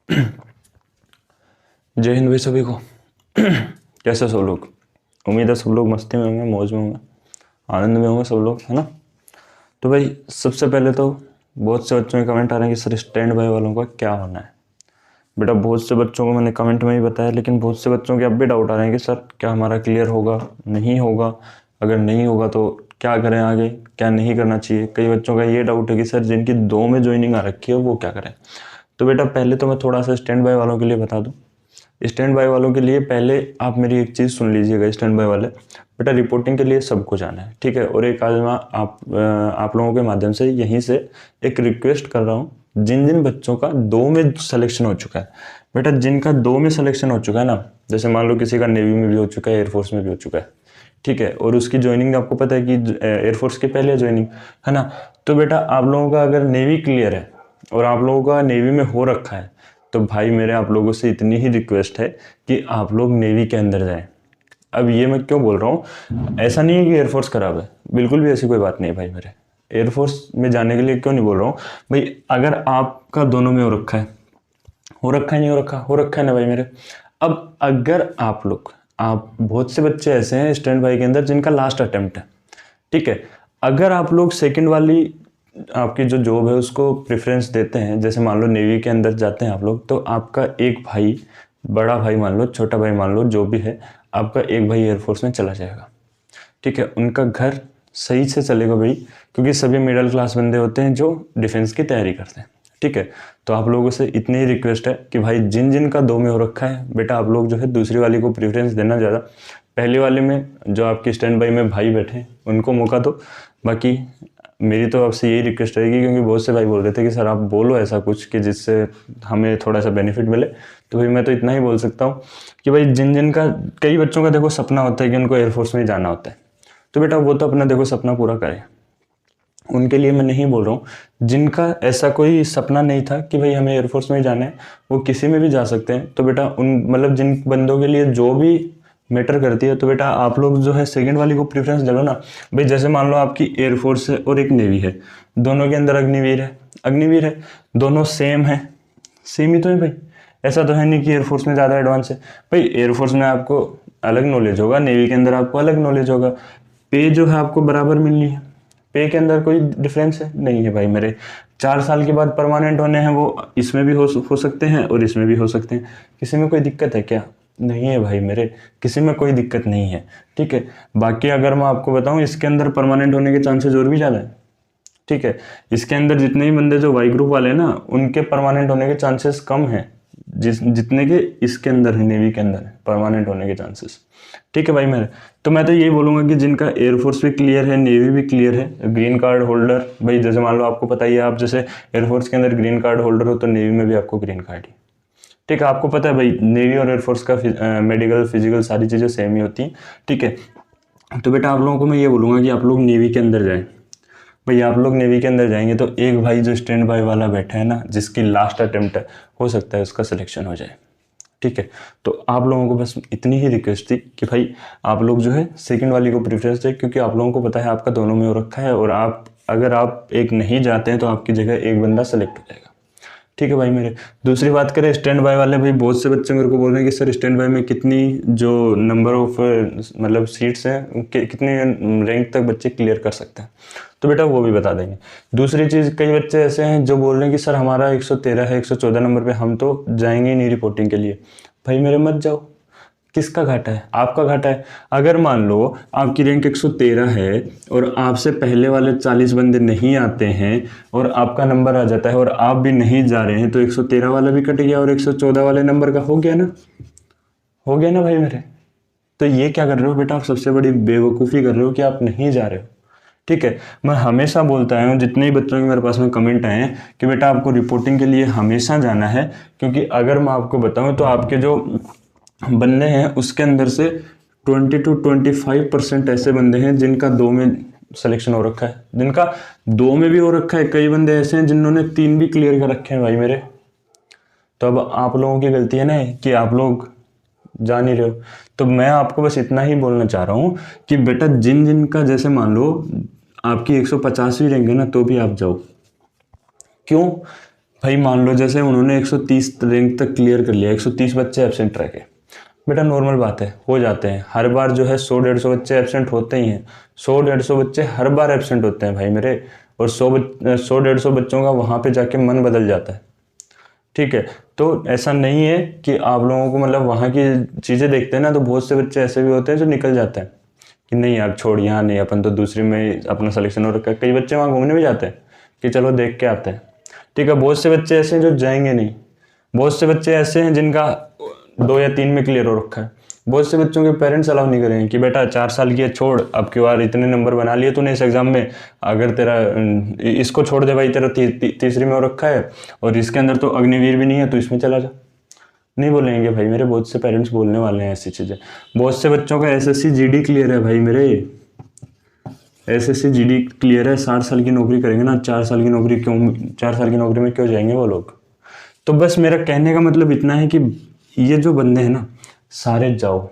जय हिंद भाई सभी को। कैसे सब लोग? उम्मीद है सब लोग मस्ती में होंगे, मौज में होंगे, आनंद में होंगे सब लोग, है ना। तो भाई सबसे पहले तो बहुत से बच्चों के कमेंट आ रहे हैं कि सर स्टैंड बाय वालों का क्या होना है। बेटा बहुत से बच्चों को मैंने कमेंट में ही बताया, लेकिन बहुत से बच्चों के अब भी डाउट आ रहे हैं कि सर क्या हमारा क्लियर होगा, नहीं होगा, अगर नहीं होगा तो क्या करें आगे, क्या नहीं करना चाहिए। कई बच्चों का ये डाउट है कि सर जिनकी 2 में ज्वाइनिंग आ रखी है वो क्या करें। तो बेटा पहले तो मैं थोड़ा सा स्टैंड बाय वालों के लिए बता दूं। स्टैंड बाय वालों के लिए पहले आप मेरी एक चीज़ सुन लीजिएगा। स्टैंड बाय वाले बेटा रिपोर्टिंग के लिए सबको जाना है, ठीक है। और एक आज मैं आप लोगों के माध्यम से यहीं से एक रिक्वेस्ट कर रहा हूँ, जिन जिन बच्चों का 2 में सिलेक्शन हो चुका है, बेटा जिनका 2 में सिलेक्शन हो चुका है ना, जैसे मान लो किसी का नेवी में भी हो चुका है, एयरफोर्स में भी हो चुका है, ठीक है, और उसकी ज्वाइनिंग आपको पता है कि एयरफोर्स के पहले ज्वाइनिंग है ना। तो बेटा आप लोगों का अगर नेवी क्लियर है और आप लोगों का नेवी में हो रखा है, तो भाई मेरे आप लोगों से इतनी ही रिक्वेस्ट है कि आप लोग नेवी के अंदर जाएं। अब ये मैं क्यों बोल रहा हूँ, ऐसा नहीं है कि एयरफोर्स खराब है, बिल्कुल भी ऐसी कोई बात नहीं है भाई मेरे। एयरफोर्स में जाने के लिए क्यों नहीं बोल रहा हूँ भाई, अगर आपका दोनों में हो रखा है, हो रखा है, नहीं हो रखा है ना भाई मेरे। अब अगर आप बहुत से बच्चे ऐसे हैं स्टैंड बाई के अंदर जिनका लास्ट अटेम्प्ट है, ठीक है। अगर आप लोग सेकंड वाली आपकी जो जॉब है उसको प्रेफरेंस देते हैं, जैसे मान लो नेवी के अंदर जाते हैं आप लोग, तो आपका एक भाई, बड़ा भाई मान लो, छोटा भाई मान लो, जो भी है, आपका एक भाई एयरफोर्स में चला जाएगा, ठीक है। उनका घर सही से चलेगा भाई, क्योंकि सभी मिडिल क्लास बंदे होते हैं जो डिफेंस की तैयारी करते हैं, ठीक है। तो आप लोगों से इतनी ही रिक्वेस्ट है कि भाई जिन जिन का 2 में हो रखा है, बेटा आप लोग जो है दूसरी वाली को प्रेफरेंस देना ज़्यादा, पहली वाले में जो आपकी स्टैंड बाई में भाई बैठे उनको मौका दो। बाकी मेरी तो आपसे यही रिक्वेस्ट रहेगी, क्योंकि बहुत से भाई बोल रहे थे कि सर आप बोलो ऐसा कुछ कि जिससे हमें थोड़ा सा बेनिफिट मिले। तो भाई मैं तो इतना ही बोल सकता हूँ कि भाई जिन जिन का, कई बच्चों का देखो सपना होता है कि उनको एयरफोर्स में जाना होता है, तो बेटा वो तो अपना देखो सपना पूरा करें, उनके लिए मैं नहीं बोल रहा हूँ। जिनका ऐसा कोई सपना नहीं था कि भाई हमें एयरफोर्स में ही जाना है, वो किसी में भी जा सकते हैं। तो बेटा उन मतलब जिन बंदों के लिए जो भी मैटर करती है, तो बेटा आप लोग जो है सेकंड वाली को प्रेफरेंस दे लो ना भाई। जैसे मान लो आपकी एयरफोर्स है और एक नेवी है, दोनों के अंदर अग्निवीर है, दोनों सेम है, सेम ही तो है भाई। ऐसा तो है नहीं कि एयरफोर्स में ज़्यादा एडवांस है भाई। एयरफोर्स में आपको अलग नॉलेज होगा, नेवी के अंदर आपको अलग नॉलेज होगा, पे जो है आपको बराबर मिलनी है, पे के अंदर कोई डिफरेंस है नहीं है भाई मेरे। 4 साल के बाद परमानेंट होने हैं, वो इसमें भी हो सकते हैं और इसमें भी हो सकते हैं। किसी में कोई दिक्कत है क्या? नहीं है भाई मेरे, किसी में कोई दिक्कत नहीं है, ठीक है। बाकी अगर मैं आपको बताऊं, इसके अंदर परमानेंट होने के चांसेस और भी ज़्यादा है, ठीक है। इसके अंदर जितने भी बंदे जो वाई ग्रुप वाले हैं ना, उनके परमानेंट होने के चांसेस कम हैं जितने के इसके अंदर है, नेवी के अंदर है परमानेंट होने के चांसेस, ठीक है भाई मेरे। तो मैं तो यही बोलूँगा कि जिनका एयरफोर्स भी क्लियर है, नेवी भी क्लियर है, ग्रीन कार्ड होल्डर, भाई जैसे मान लो आपको पता ही है, आप जैसे एयरफोर्स के अंदर ग्रीन कार्ड होल्डर हो, तो नेवी में भी आपको ग्रीन कार्ड ही, ठीक है। आपको पता है भाई नेवी और एयरफोर्स का मेडिकल फिजिकल सारी चीज़ें सेम ही होती हैं, ठीक है। तो बेटा आप लोगों को मैं ये बोलूँगा कि आप लोग नेवी के अंदर जाएँ भाई। आप लोग नेवी के अंदर जाएंगे तो एक भाई जो स्टैंड बाय वाला बैठा है ना, जिसकी लास्ट अटेम्प्ट है, हो सकता है उसका सिलेक्शन हो जाए, ठीक है। तो आप लोगों को बस इतनी ही रिक्वेस्ट थी कि भाई आप लोग जो है सेकंड वाली को प्रेफरेंस दें, क्योंकि आप लोगों को पता है आपका दोनों में हो रखा है, और आप अगर आप एक नहीं जाते हैं तो आपकी जगह एक बंदा सेलेक्ट हो जाएगा, ठीक है भाई मेरे। दूसरी बात करें स्टैंड बाय वाले, भाई बहुत से बच्चे मेरे को बोल रहे हैं कि सर स्टैंड बाय में कितनी जो नंबर ऑफ मतलब सीट्स हैं, कितने रैंक तक बच्चे क्लियर कर सकते हैं, तो बेटा वो भी बता देंगे। दूसरी चीज़, कई बच्चे ऐसे हैं जो बोल रहे हैं कि सर हमारा 113 है, 114 नंबर पे हम तो जाएंगे नहीं रिपोर्टिंग के लिए। भाई मेरे मत जाओ, किसका घाटा है? आपका घाटा है। अगर मान लो आपकी रैंक 113 है और आपसे पहले वाले 40 बंदे नहीं आते हैं और आपका नंबर आ जाता है और आप भी नहीं जा रहे हैं, तो 113 वाला भी कट गया और 114 वाले नंबर का हो गया ना, हो गया ना भाई मेरे। तो ये क्या कर रहे हो बेटा, आप सबसे बड़ी बेवकूफ़ी कर रहे हो कि आप नहीं जा रहे हो, ठीक है। मैं हमेशा बोलता हूँ, जितने ही बच्चों के मेरे पास में कमेंट आए हैं कि बेटा आपको रिपोर्टिंग के लिए हमेशा जाना है, क्योंकि अगर मैं आपको बताऊँ तो आपके जो बंदे हैं उसके अंदर से 20 to 25% ऐसे बंदे हैं जिनका 2 में सिलेक्शन हो रखा है, जिनका 2 में भी हो रखा है। कई बंदे ऐसे हैं जिन्होंने 3 भी क्लियर कर रखे हैं भाई मेरे। तो अब आप लोगों की गलती है ना कि आप लोग जा नहीं रहे हो। तो मैं आपको बस इतना ही बोलना चाह रहा हूँ कि बेटा जिन जिन का, जैसे मान लो आपकी 150 भी रहेंगे ना, तो भी आप जाओ। क्यों? भाई मान लो जैसे उन्होंने 130 रैंक तक क्लियर कर लिया, 130 बच्चे एब्सेंट रह गए, बेटा नॉर्मल बात है, हो जाते हैं हर बार जो है 100-150 बच्चे एब्सेंट होते ही हैं, 100-150 बच्चे हर बार एब्सेंट होते हैं भाई मेरे, और 100-150 बच्चों का वहाँ पे जाके मन बदल जाता है, ठीक है। तो ऐसा नहीं है कि आप लोगों को मतलब वहाँ की चीज़ें देखते हैं ना, तो बहुत से बच्चे ऐसे भी होते हैं जो निकल जाते हैं कि नहीं यार छोड़, यहाँ नहीं, अपन तो दूसरी में अपना सिलेक्शन हो रखा है। कई बच्चे वहाँ घूमने भी जाते हैं कि चलो देख के आते हैं, ठीक है। बहुत से बच्चे ऐसे हैं जो जाएंगे नहीं, बहुत से बच्चे ऐसे हैं जिनका 2 या 3 में क्लियर हो रखा है। बहुत से बच्चों के पेरेंट्स अलाउ नहीं करेंगे कि बेटा 4 साल की है, छोड़, अब की बार इतने नंबर बना लिए तूने इस एग्जाम में, अगर तेरा इसको छोड़ दे भाई, तेरा तीसरी में हो रखा है और इसके अंदर तो अग्निवीर भी नहीं है, तो इसमें चला जा, नहीं बोलेंगे भाई मेरे। बहुत से पेरेंट्स बोलने वाले हैं ऐसी चीज़ें। बहुत से बच्चों का एसएससी जीडी क्लियर है भाई मेरे, एसएससी जीडी क्लियर है, 60 साल की नौकरी करेंगे ना, 4 साल की नौकरी क्यों, 4 साल की नौकरी में क्यों जाएंगे वो लोग। तो बस मेरा कहने का मतलब इतना है कि ये जो बंदे हैं ना, सारे जाओ,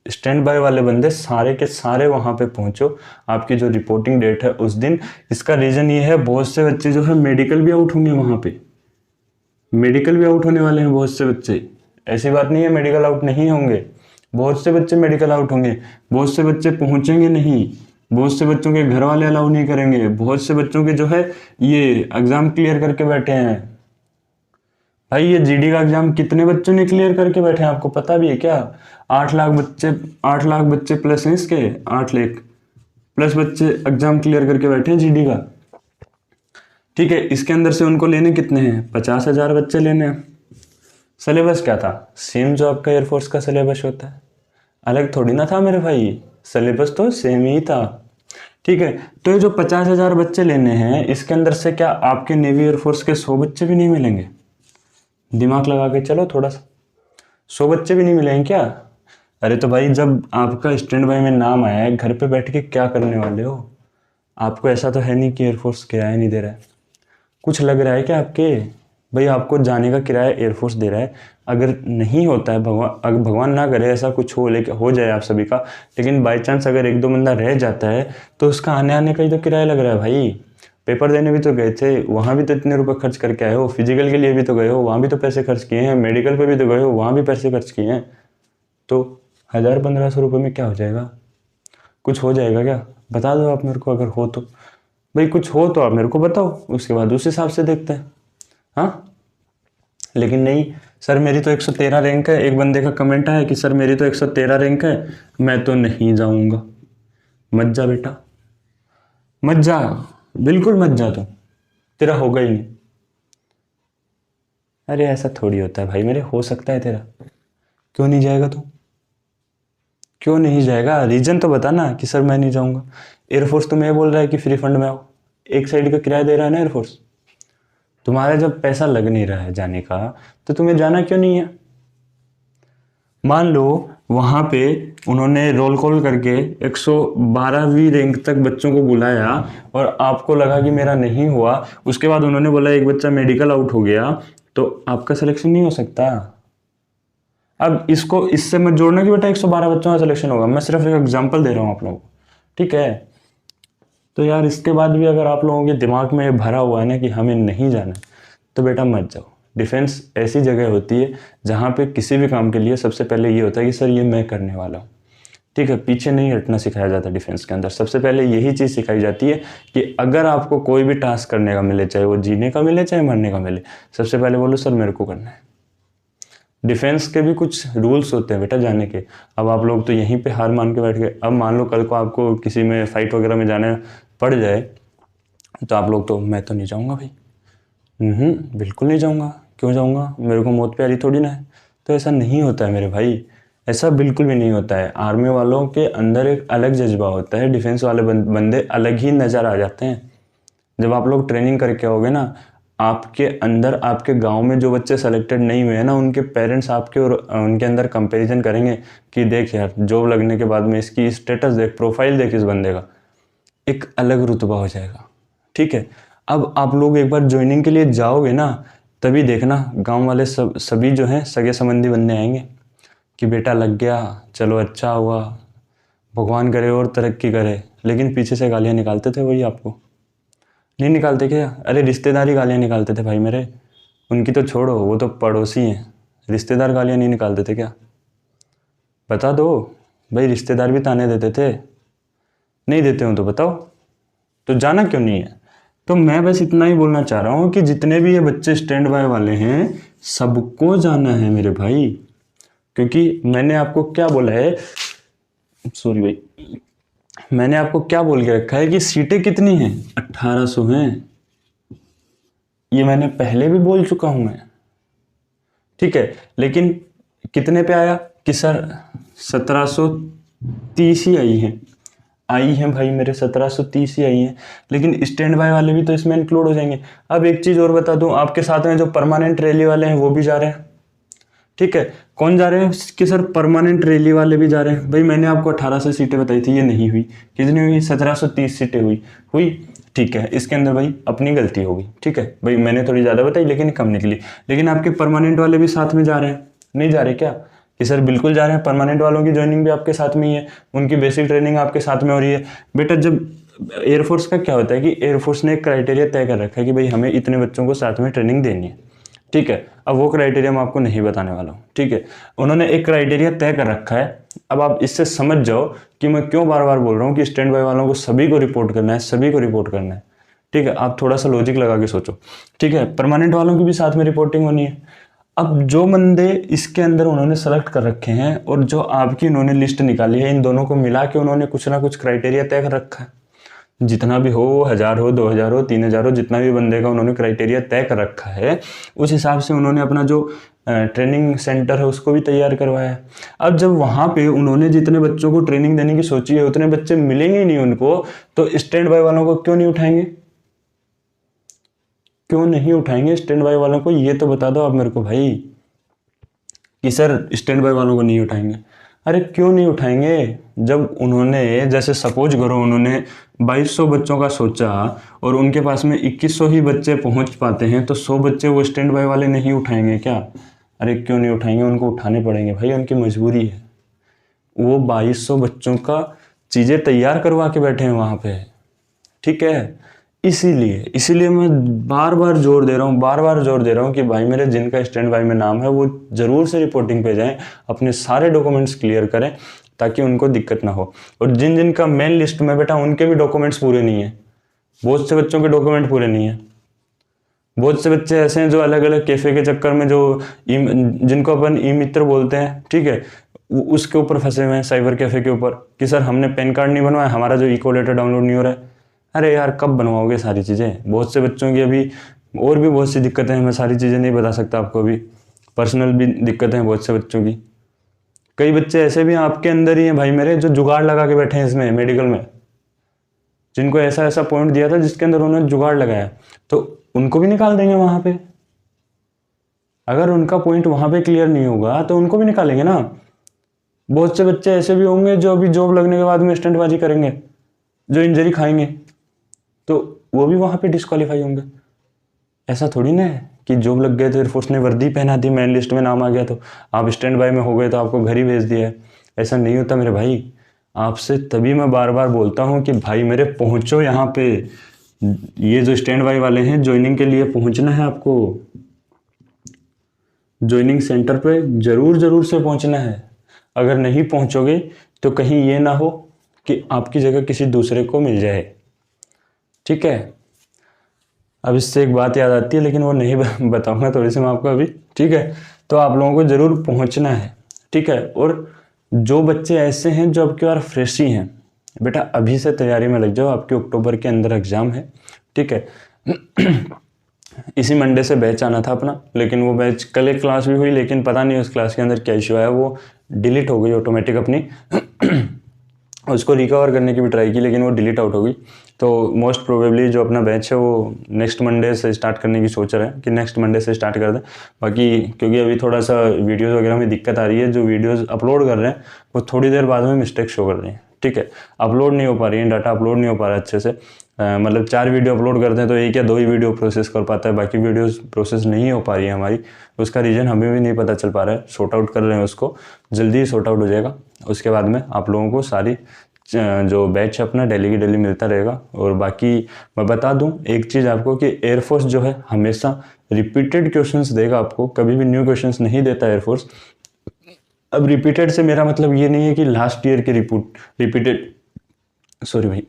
स्टैंड बाय वाले बंदे सारे के सारे वहाँ पे पहुँचो, आपकी जो रिपोर्टिंग डेट है उस दिन। इसका रीज़न ये है, बहुत से बच्चे जो है मेडिकल भी आउट होंगे वहाँ पे, मेडिकल भी आउट होने वाले हैं बहुत से बच्चे, ऐसी बात नहीं है मेडिकल आउट नहीं होंगे, बहुत से बच्चे मेडिकल आउट होंगे, बहुत से बच्चे पहुँचेंगे नहीं, बहुत से बच्चों के घर वाले अलाउ नहीं करेंगे, बहुत से बच्चों के जो है ये एग्ज़ाम क्लियर करके बैठे हैं। भाई ये जीडी का एग्जाम कितने बच्चों ने क्लियर करके बैठे हैं आपको पता भी है क्या? 8 लाख बच्चे, 8 लाख बच्चे प्लस हैं इसके, 8 लाख प्लस बच्चे एग्जाम क्लियर करके बैठे हैं जीडी का, ठीक है। इसके अंदर से उनको लेने कितने हैं? 50,000 बच्चे लेने हैं। सिलेबस क्या था? सेम जो आपका एयरफोर्स का सिलेबस होता है, अलग थोड़ी ना था मेरे भाई, सिलेबस तो सेम ही था, ठीक है। तो ये जो 50,000 बच्चे लेने हैं, इसके अंदर से क्या आपके नेवी एयरफोर्स के 100 बच्चे भी नहीं मिलेंगे? दिमाग लगा के चलो थोड़ा सा, 100 बच्चे भी नहीं मिलेंगे क्या? अरे तो भाई जब आपका स्टैंड बाय में नाम आया है, घर पे बैठ के क्या करने वाले हो? आपको ऐसा तो है नहीं कि एयरफोर्स किराया नहीं दे रहा है, कुछ लग रहा है क्या आपके? भाई आपको जाने का किराया एयरफोर्स दे रहा है। अगर नहीं होता है, भगवान अगर भगवान ना करे ऐसा कुछ हो, लेके हो जाए आप सभी का, लेकिन बाई चांस अगर 1-2 बंदा रह जाता है तो उसका आने आने का ही तो किराया लग रहा है भाई। पेपर देने भी तो गए थे, वहाँ भी तो इतने रुपए खर्च करके आए हो, फिजिकल के लिए भी तो गए हो, वहाँ भी तो पैसे खर्च किए हैं, मेडिकल पे भी तो गए हो, वहाँ भी पैसे खर्च किए हैं। तो 1,000-1,500 रुपये में क्या हो जाएगा? कुछ हो जाएगा क्या? बता दो आप मेरे को, अगर हो तो भाई, कुछ हो तो आप मेरे को बताओ, उसके बाद उस हिसाब से देखते हैं। हाँ, लेकिन नहीं सर मेरी तो 113 रैंक है, एक बंदे का कमेंट आया कि सर मेरी तो 113 रैंक है, मैं तो नहीं जाऊँगा। मत जा बेटा, मत जा, बिल्कुल मत जा, तो तेरा होगा ही नहीं। अरे ऐसा थोड़ी होता है भाई मेरे, हो सकता है तेरा, क्यों नहीं जाएगा तू? क्यों नहीं जाएगा? रीजन तो बता ना कि सर मैं नहीं जाऊंगा। एयरफोर्स तुम्हें बोल रहा है कि फ्री फंड में आओ, एक साइड का किराया दे रहा है ना एयरफोर्स, तुम्हारा जब पैसा लग नहीं रहा है जाने का, तो तुम्हें जाना क्यों नहीं है? मान लो वहाँ पे उन्होंने रोल कॉल करके 112वीं रैंक तक बच्चों को बुलाया और आपको लगा कि मेरा नहीं हुआ, उसके बाद उन्होंने बोला एक बच्चा मेडिकल आउट हो गया, तो आपका सिलेक्शन नहीं हो सकता। अब इसको इससे मत जोड़ना कि बेटा 112 बच्चों का सिलेक्शन होगा, मैं सिर्फ एक एग्जांपल दे रहा हूँ आप लोगों को, ठीक है। तो यार इसके बाद भी अगर आप लोगों के दिमाग में ये भरा हुआ है ना कि हमें नहीं जाना, तो बेटा मत जाओ। डिफेंस ऐसी जगह होती है जहाँ पे किसी भी काम के लिए सबसे पहले ये होता है कि सर ये मैं करने वाला हूँ, ठीक है। पीछे नहीं हटना सिखाया जाता डिफेंस के अंदर, सबसे पहले यही चीज़ सिखाई जाती है कि अगर आपको कोई भी टास्क करने का मिले, चाहे वो जीने का मिले चाहे मरने का मिले, सबसे पहले बोलो सर मेरे को करना है। डिफेंस के भी कुछ रूल्स होते हैं बेटा जाने के। अब आप लोग तो यहीं पे हार मान के बैठ गए, अब मान लो कल को आपको किसी में फाइट वगैरह में जाना पड़ जाए, तो आप लोग तो मैं तो नहीं जाऊँगा भाई, बिल्कुल नहीं जाऊँगा, क्यों जाऊँगा, मेरे को मौत प्यारी थोड़ी ना है। तो ऐसा नहीं होता है मेरे भाई, ऐसा बिल्कुल भी नहीं होता है। आर्मी वालों के अंदर एक अलग जज्बा होता है, डिफेंस वाले बंदे अलग ही नज़र आ जाते हैं। जब आप लोग ट्रेनिंग करके आओगे ना, आपके अंदर, आपके गांव में जो बच्चे सेलेक्टेड नहीं हुए हैं ना, उनके पेरेंट्स आपके और उनके अंदर कंपैरिजन करेंगे कि देख यार जॉब लगने के बाद में इसकी स्टेटस देख, प्रोफाइल देख इस बंदे का, एक अलग रुतबा हो जाएगा, ठीक है। अब आप लोग एक बार ज्वाइनिंग के लिए जाओगे ना, तभी देखना गांव वाले सभी जो हैं सगे संबंधी बंदे आएंगे कि बेटा लग गया, चलो अच्छा हुआ, भगवान करे और तरक्की करे। लेकिन पीछे से गालियाँ निकालते थे वही आपको, नहीं निकालते क्या? अरे रिश्तेदारी गालियाँ निकालते थे भाई मेरे, उनकी तो छोड़ो, वो तो पड़ोसी हैं, रिश्तेदार गालियाँ नहीं निकालते थे क्या? बता दो भाई, रिश्तेदार भी ताने देते थे? नहीं देते हो तो बताओ, तो जाना क्यों नहीं है? तो मैं बस इतना ही बोलना चाह रहा हूँ कि जितने भी ये बच्चे स्टैंड बाय वाले हैं सबको जाना है मेरे भाई, क्योंकि मैंने आपको क्या बोला है, सॉरी भाई, मैंने आपको क्या बोल के रखा है कि सीटें कितनी हैं? 1800 हैं। ये मैंने पहले भी बोल चुका हूं मैं, ठीक है। लेकिन कितने पे आया कि सर 1730 ही आई हैं भाई मेरे, 1730 ही आई हैं, लेकिन स्टैंड बाय वाले भी तो इसमें इंक्लूड हो जाएंगे। अब एक चीज़ और बता दूं, आपके साथ में जो परमानेंट रैली वाले हैं वो भी जा रहे हैं, ठीक है। कौन जा रहे हैं कि सर परमानेंट रैली वाले भी जा रहे हैं। भाई मैंने आपको 1800 सीटें बताई थी, ये नहीं हुई, कितनी हुई? 1730 सीटें हुई, ठीक है। इसके अंदर भाई अपनी गलती होगी, ठीक है भाई, मैंने थोड़ी ज़्यादा बताई लेकिन कम निकली। लेकिन आपके परमानेंट वाले भी साथ में जा रहे हैं, नहीं जा रहे क्या? कि सर बिल्कुल जा रहे हैं, परमानेंट वालों की ज्वाइनिंग भी आपके साथ में ही है, उनकी बेसिक ट्रेनिंग आपके साथ में हो रही है। बेटा जब एयरफोर्स का क्या होता है कि एयरफोर्स ने एक क्राइटेरिया तय कर रखा है कि भाई हमें इतने बच्चों को साथ में ट्रेनिंग देनी है, ठीक है। अब वो क्राइटेरिया मैं आपको नहीं बताने वाला हूँ, ठीक है। उन्होंने एक क्राइटेरिया तय कर रखा है। अब आप इससे समझ जाओ कि मैं क्यों बार बार बोल रहा हूँ कि स्टैंड बाय वालों को सभी को रिपोर्ट करना है, सभी को रिपोर्ट करना है, ठीक है। आप थोड़ा सा लॉजिक लगा के सोचो, ठीक है। परमानेंट वालों की भी साथ में रिपोर्टिंग होनी है। अब जो बंदे इसके अंदर उन्होंने सेलेक्ट कर रखे हैं और जो आपकी उन्होंने लिस्ट निकाली है, इन दोनों को मिला के उन्होंने कुछ ना कुछ क्राइटेरिया तय कर रखा है। जितना भी हो, 1000 हो, 2000 हो, 3000 हो, जितना भी बंदे का उन्होंने क्राइटेरिया तय कर रखा है, उस हिसाब से उन्होंने अपना जो ट्रेनिंग सेंटर है उसको भी तैयार करवाया है। अब जब वहाँ पे उन्होंने जितने बच्चों को ट्रेनिंग देने की सोची है उतने बच्चे मिलेंगे ही नहीं उनको, तो स्टैंड बाय वालों को क्यों नहीं उठाएंगे? क्यों नहीं उठाएंगे स्टैंड बाय वालों को? ये तो बता दो आप मेरे को भाई, कि सर स्टैंड बाय वालों को नहीं उठाएंगे। अरे क्यों नहीं उठाएंगे? जब उन्होंने, जैसे सपोज करो उन्होंने 2200 बच्चों का सोचा और उनके पास में 2100 ही बच्चे पहुंच पाते हैं, तो 100 बच्चे वो स्टैंड बाय वाले नहीं उठाएंगे क्या? अरे क्यों नहीं उठाएंगे? उनको उठाने पड़ेंगे भाई, उनकी मजबूरी है। वो 2200 बच्चों का चीज़ें तैयार करवा के बैठे हैं वहाँ पे, ठीक है। इसीलिए मैं बार बार जोर दे रहा हूँ कि भाई मेरे जिनका स्टैंड बाय में नाम है वो ज़रूर से रिपोर्टिंग पे जाएं, अपने सारे डॉक्यूमेंट्स क्लियर करें ताकि उनको दिक्कत ना हो। और जिन जिन का मेन लिस्ट में बेटा उनके भी डॉक्यूमेंट्स पूरे नहीं है, बहुत से बच्चों के डॉक्यूमेंट पूरे नहीं है। बहुत से बच्चे ऐसे हैं जो अलग अलग कैफ़े के चक्कर में, जो जिनको अपन ई मित्र बोलते हैं, ठीक है, उसके ऊपर फंसे हुए हैं, साइबर कैफ़े के ऊपर, कि सर हमने पैन कार्ड नहीं बनवाया, हमारा जो इको लेटर डाउनलोड नहीं हो रहा है। अरे यार कब बनवाओगे सारी चीज़ें? बहुत से बच्चों की अभी और भी बहुत सी दिक्कतें हैं, मैं सारी चीज़ें नहीं बता सकता आपको, अभी पर्सनल भी दिक्कतें हैं बहुत से बच्चों की। कई बच्चे ऐसे भी आपके अंदर ही हैं भाई मेरे, जो जुगाड़ लगा के बैठे हैं इसमें मेडिकल में, जिनको ऐसा ऐसा पॉइंट दिया था जिसके अंदर उन्होंने जुगाड़ लगाया, तो उनको भी निकाल देंगे वहाँ पे। अगर उनका पॉइंट वहाँ पे क्लियर नहीं होगा तो उनको भी निकालेंगे ना। बहुत से बच्चे ऐसे भी होंगे जो अभी जॉब लगने के बाद में स्टंटबाजी करेंगे, जो इंजरी खाएंगे, तो वो भी वहाँ पे डिस्क्वालीफाई होंगे। ऐसा थोड़ी ना है कि जॉब लग गए तो एयरफोर्स ने वर्दी पहना दी, मेन लिस्ट में नाम आ गया तो आप स्टैंड बाय में हो गए तो आपको घर ही भेज दिया है। ऐसा नहीं होता मेरे भाई। आपसे तभी मैं बार बार बोलता हूँ कि भाई मेरे पहुँचो यहाँ पे। ये जो स्टैंड बाय वाले हैं, ज्वाइनिंग के लिए पहुँचना है आपको, ज्वाइनिंग सेंटर पे ज़रूर से पहुँचना है। अगर नहीं पहुँचोगे तो कहीं ये ना हो कि आपकी जगह किसी दूसरे को मिल जाए, ठीक है। अब इससे एक बात याद आती है लेकिन वो नहीं बताऊंगा थोड़ी सी मैं आपको अभी, ठीक है। तो आप लोगों को ज़रूर पहुंचना है, ठीक है। और जो बच्चे ऐसे हैं जो आपके बार फ्रेश ही हैं, बेटा अभी से तैयारी में लग जाओ, आपके अक्टूबर के अंदर एग्ज़ाम है, ठीक है। इसी मंडे से बैच आना था अपना, लेकिन वो बैच कल एक क्लास भी हुई, लेकिन पता नहीं उस क्लास के अंदर क्या इशू आया, वो डिलीट हो गई ऑटोमेटिक अपनी। उसको रिकवर करने की भी ट्राई की लेकिन वो डिलीट आउट हो गई। तो मोस्ट प्रोबेबली जो अपना बैच है वो नेक्स्ट मंडे से स्टार्ट करने की सोच रहे हैं कि नेक्स्ट मंडे से स्टार्ट कर दें। बाकी क्योंकि अभी थोड़ा सा वीडियोज़ वगैरह में दिक्कत आ रही है, जो वीडियोज़ अपलोड कर रहे हैं वो थोड़ी देर बाद में मिस्टेक शो कर रही हैं, ठीक है। अपलोड नहीं हो पा रही है, डाटा अपलोड नहीं हो पा रहा है अच्छे से। मतलब 4 वीडियो अपलोड करते हैं तो 1 या 2 ही वीडियो प्रोसेस कर पाता है, बाकी वीडियोस प्रोसेस नहीं हो पा रही है हमारी। उसका रीज़न हमें भी नहीं पता चल पा रहा है, सॉर्ट आउट कर रहे हैं उसको, जल्दी ही सॉर्ट आउट हो जाएगा। उसके बाद में आप लोगों को सारी जो बैच है अपना डेली की डेली मिलता रहेगा। और बाकी मैं बता दूं एक चीज़ आपको कि एयरफोर्स जो है हमेशा रिपीटेड क्वेश्चंस देगा आपको, कभी भी न्यू क्वेश्चंस नहीं देता एयरफोर्स। अब रिपीटेड से मेरा मतलब ये नहीं है कि लास्ट ईयर के रिपीटेड सॉरी भाई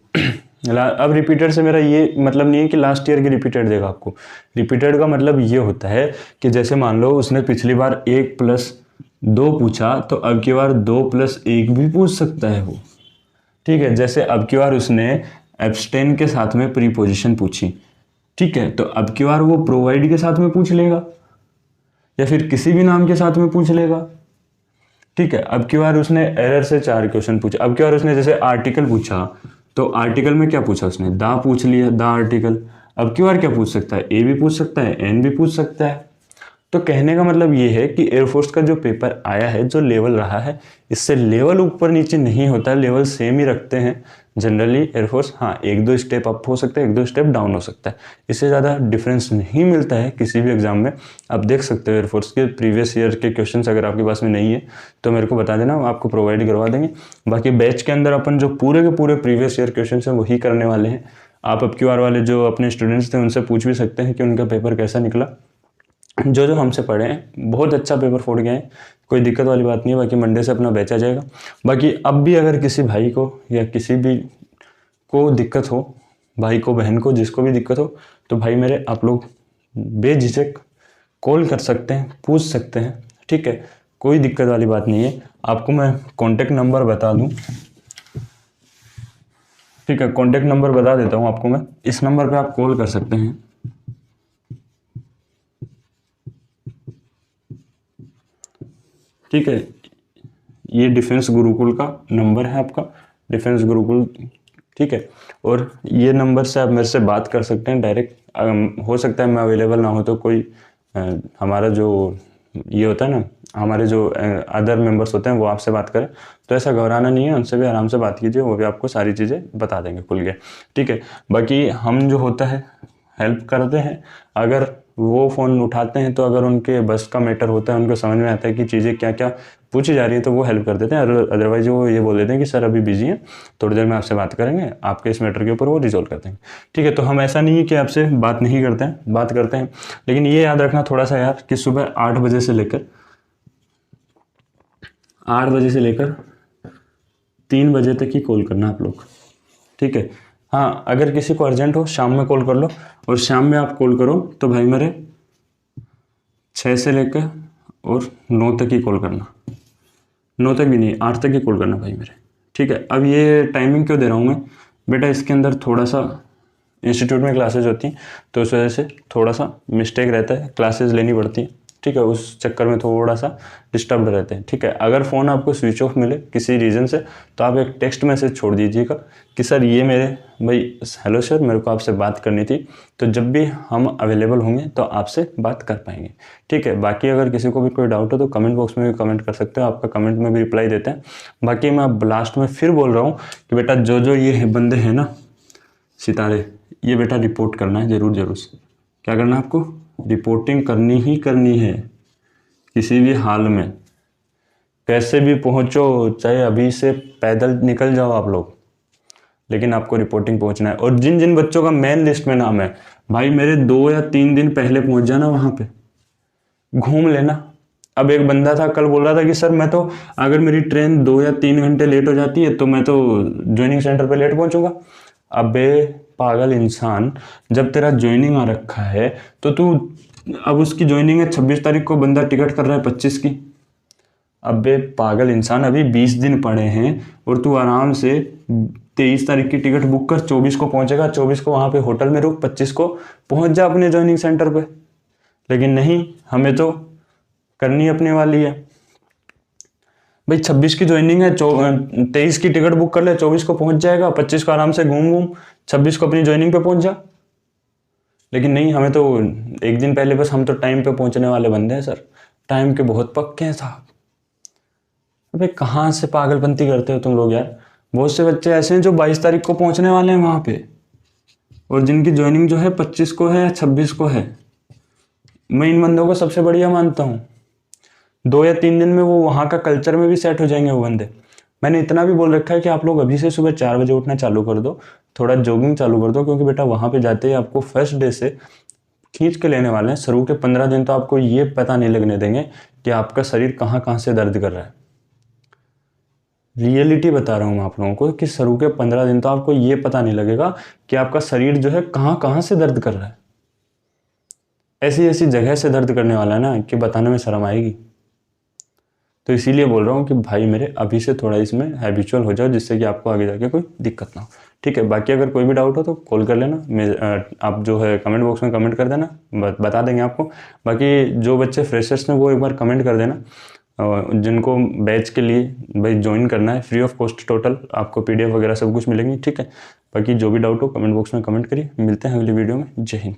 अब रिपीटेड से मेरा ये मतलब नहीं है कि लास्ट ईयर की रिपीटेड देगा आपको। रिपीटेड का मतलब ये होता है कि जैसे मान लो उसने पिछली बार 1+2 पूछा तो अब की बार 2+1 भी पूछ सकता है वो, ठीक है। जैसे अब की बार उसने एब्सटेन के साथ में प्रीपोजिशन पूछी, ठीक है, तो अब की बार वो प्रोवाइड के साथ में पूछ लेगा या फिर किसी भी नाम के साथ में पूछ लेगा, ठीक है। अब की बार उसने एरर से 4 क्वेश्चन पूछा। अब की बार उसने जैसे आर्टिकल पूछा तो आर्टिकल में क्या पूछा उसने, दा पूछ लिया, दा आर्टिकल। अब की बार क्या पूछ सकता है, ए भी पूछ सकता है, एन भी पूछ सकता है। तो कहने का मतलब ये है कि एयरफोर्स का जो पेपर आया है, जो लेवल रहा है, इससे लेवल ऊपर नीचे नहीं होता है, लेवल सेम ही रखते हैं जनरली एयरफोर्स। हाँ, 1-2 स्टेप अप हो सकता है, 1-2 स्टेप डाउन हो सकता है, इससे ज़्यादा डिफरेंस नहीं मिलता है किसी भी एग्जाम में। आप देख सकते हो एयरफोर्स के प्रीवियस ईयर के क्वेश्चंस अगर आपके पास में नहीं है तो मेरे को बता देना, आपको प्रोवाइड करवा देंगे। बाकी बैच के अंदर अपन जो पूरे के पूरे प्रीवियस ईयर क्वेश्चन हैं वही करने वाले हैं। आप अब की बार वाले जो अपने स्टूडेंट्स थे उनसे पूछ भी सकते हैं कि उनका पेपर कैसा निकला। जो हमसे पढ़े हैं बहुत अच्छा पेपर फोड़ गए हैं, कोई दिक्कत वाली बात नहीं है। बाकी मंडे से अपना बैच आ जाएगा। बाकी अब भी अगर किसी भाई को या किसी भी को दिक्कत हो, भाई को बहन को जिसको भी दिक्कत हो, तो भाई मेरे आप लोग बेझिझक कॉल कर सकते हैं, पूछ सकते हैं, ठीक है, कोई दिक्कत वाली बात नहीं है। आपको मैं कॉन्टेक्ट नंबर बता दूं, ठीक है, कॉन्टेक्ट नंबर बता देता हूं आपको मैं। इस नंबर पे आप कॉल कर सकते हैं, ठीक है। ये डिफेंस गुरुकुल का नंबर है आपका, डिफेंस गुरुकुल, ठीक है। और ये नंबर से आप मेरे से बात कर सकते हैं डायरेक्ट। हो सकता है मैं अवेलेबल ना हो तो कोई हमारा जो ये होता है ना, हमारे जो अदर मेंबर्स होते हैं वो आपसे बात करें, तो ऐसा घबराना नहीं है, उनसे भी आराम से बात कीजिए, वो भी आपको सारी चीज़ें बता देंगे खुल के, ठीक है। बाकी हम जो होता है हेल्प करते हैं, अगर वो फ़ोन उठाते हैं तो अगर उनके बस का मैटर होता है, उनको समझ में आता है कि चीज़ें क्या क्या पूछी जा रही है तो वो हेल्प कर देते हैं। अदरवाइज वो ये बोल देते हैं कि सर अभी बिजी हैं, थोड़ी देर में आपसे बात करेंगे, आपके इस मैटर के ऊपर वो रिजॉल्व कर देंगे, ठीक है। तो हम ऐसा नहीं है कि आपसे बात नहीं करते हैं, बात करते हैं, लेकिन ये याद रखना थोड़ा सा यार कि सुबह 8 बजे से लेकर 3 बजे तक ही कॉल करना आप लोग, ठीक है। हाँ, अगर किसी को अर्जेंट हो शाम में कॉल कर लो, और शाम में आप कॉल करो तो भाई मेरे 6 से लेकर और 9 तक ही कॉल करना, 9 तक भी नहीं, 8 तक ही कॉल करना भाई मेरे, ठीक है। अब ये टाइमिंग क्यों दे रहा हूँ मैं बेटा, इसके अंदर थोड़ा सा इंस्टीट्यूट में क्लासेज होती हैं तो उस वजह से थोड़ा सा मिस्टेक रहता है, क्लासेस लेनी पड़ती हैं, ठीक है, उस चक्कर में थोड़ा सा डिस्टर्ब रहते हैं, ठीक है। अगर फ़ोन आपको स्विच ऑफ मिले किसी रीज़न से तो आप एक टेक्स्ट मैसेज छोड़ दीजिएगा कि सर ये मेरे भाई, हेलो सर, मेरे को आपसे बात करनी थी, तो जब भी हम अवेलेबल होंगे तो आपसे बात कर पाएंगे, ठीक है। बाकी अगर किसी को भी कोई डाउट हो तो कमेंट बॉक्स में भी कमेंट कर सकते हो, आपका कमेंट में भी रिप्लाई देते हैं। बाकी मैं लास्ट में फिर बोल रहा हूँ कि बेटा जो ये बंदे हैं ना सितारे, ये बेटा रिपोर्ट करना है ज़रूर से। क्या करना है आपको, रिपोर्टिंग करनी ही करनी है किसी भी हाल में, कैसे भी पहुंचो, चाहे अभी से पैदल निकल जाओ आप लोग, लेकिन आपको रिपोर्टिंग पहुंचना है। और जिन जिन बच्चों का मेन लिस्ट में नाम है भाई मेरे 2 या 3 दिन पहले पहुंच जाना, वहां पे घूम लेना। अब एक बंदा था कल बोल रहा था कि सर मैं तो अगर मेरी ट्रेन 2 या 3 घंटे लेट हो जाती है तो मैं तो ज्वाइनिंग सेंटर पे लेट पहुंचूंगा। अबे पागल इंसान, जब तेरा ज्वाइनिंग आ रखा है तो तू, अब उसकी ज्वाइनिंग है 26 तारीख को, बंदा टिकट कर रहा है 25 की। अबे पागल इंसान, अभी 20 दिन पड़े हैं और तू आराम से 23 तारीख की टिकट बुक कर, 24 को पहुंचेगा, 24 को वहां पे होटल में रुक, 25 को पहुंच जा अपने ज्वाइनिंग सेंटर पे। लेकिन नहीं, हमें तो करनी अपने वाली है भाई। 26 की ज्वाइनिंग है, 23 की टिकट बुक कर ले, 24 को पहुंच जाएगा, 25 को आराम से घूम 26 को अपनी ज्वाइनिंग पे पहुंच जा। लेकिन नहीं, हमें तो एक दिन पहले, बस हम तो टाइम पे पहुंचने वाले बंदे हैं सर, टाइम के बहुत पक्के हैं साहब। अबे कहाँ से पागलपंती करते हो तुम लोग यार। बहुत से बच्चे ऐसे हैं जो 22 तारीख को पहुंचने वाले हैं वहां पे, और जिनकी ज्वाइनिंग जो है 25 को है या 26 को है। मैं इन बंदों को सबसे बढ़िया मानता हूँ, 2 या 3 दिन में वो वहाँ का कल्चर में भी सेट हो जाएंगे वो बंदे। मैंने इतना भी बोल रखा है कि आप लोग अभी से सुबह 4 बजे उठना चालू कर दो, थोड़ा जॉगिंग चालू कर दो, क्योंकि बेटा वहाँ पे जाते ही आपको फर्स्ट डे से खींच के लेने वाले हैं। शुरू के 15 दिन तो आपको ये पता नहीं लगने देंगे कि आपका शरीर कहाँ कहाँ से दर्द कर रहा है। रियलिटी बता रहा हूँ मैं आप लोगों को कि शुरू के 15 दिन तो आपको ये पता नहीं लगेगा कि आपका शरीर जो है कहाँ कहाँ से दर्द कर रहा है। ऐसी ऐसी जगह से दर्द करने वाला है ना कि बताने में शर्म आएगी। तो इसीलिए बोल रहा हूँ कि भाई मेरे अभी से थोड़ा इसमें हैबिचुअल हो जाओ, जिससे कि आपको आगे जाके कोई दिक्कत ना हो। ठीक है, बाकी अगर कोई भी डाउट हो तो कॉल कर लेना, आप जो है कमेंट बॉक्स में कमेंट कर देना, बता देंगे आपको। बाकी जो बच्चे फ्रेशर्स हैं वो एक बार कमेंट कर देना, जिनको बैच के लिए भाई ज्वाइन करना है, फ्री ऑफ कॉस्ट टोटल आपको PDF वगैरह सब कुछ मिलेंगी। ठीक है, बाकी जो भी डाउट हो कमेंट बॉक्स में कमेंट करिए। मिलते हैं अगली वीडियो में। जय हिंद।